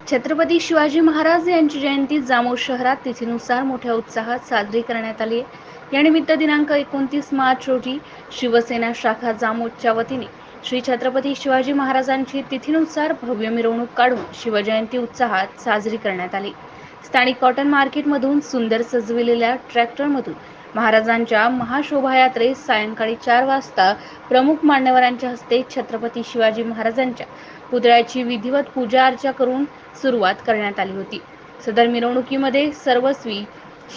छत्रपती शिवाजी महाराज यांची जयंती जामोद शहरात तिथीनुसार मोठ्या उत्साहात साजरी करण्यात आली आहे। यानिमित्त दिनांक 29 मार्च रोजी शिवसेना शाखा जामोदच्या वतीने श्री छत्रपती शिवाजी महाराजांची तिथीनुसार भव्य मिरवणूक काढून शिवजयंती उत्साहात साजरी करण्यात आली। स्थानिक कॉटन मार्केटमधून सुंदर सजविलेल्या ट्रॅक्टरमधून महाराजांच्या महाशोभायात्रेस सायंकाळी 4 वाजता प्रमुख मान्यवरांच्या हस्ते छत्रपती शिवाजी महाराजांच्या पुतळ्याची विधिवत पूजा अर्चा करून सुरुवात करण्यात आली होती। सदर मिरवणुकीमध्ये सर्वस्वी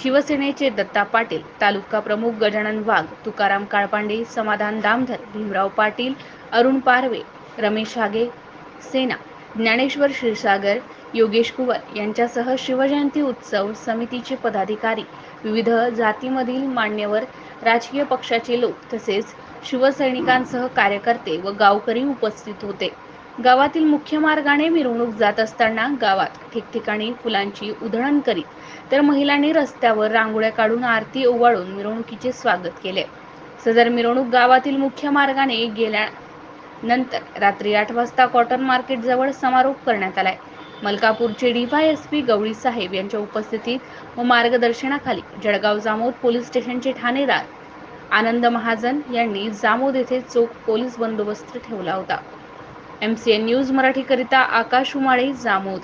शिवसेनेचे दत्ता पाटील, तालुका प्रमुख गजानन वाघ, तुकाराम काळपांडे, समाधान दामधर, भीमराव पाटील, अरुण पारवे, रमेश हागे, सेना, ज्ञानेश्वर क्षीरसागर, योगेश कुवर यांच्यासह शिवजयंती उत्सव समितीचे पदाधिकारी, विविध जातीमधील मान्यवर, राजकीय पक्षाचे लोक तसेच शिवसैनिकांसह कार्यकर्ते व गावकरी उपस्थित होते। गावातील मुख्य मार्गाने मिरवणूक जात असताना गावात ठिकठिकाणी फुलांची उधळण करीत तर महिलांनी रस्त्यावर रांगोळ्या काढून आरती ओवाळून मिरवणुकीचे स्वागत केले। सदर मिरवणूक गावातील मुख्य मार्गाने गेल्यानंतर रात्री 8 वाजता कॉटन मार्केट जवळ समारोप करण्यात आलाय। मलकापूरचे DYSP गवळी साहेब यांच्या उपस्थितीत व मार्गदर्शनाखाली जळगाव जामोद पोलीस स्टेशनचे ठाणेदार आनंद महाजन यांनी जामोद येथे चोख पोलीस बंदोबस्त ठेवला होता। MCN न्यूज मराठी करिता आकाश उमाळे, जामोद।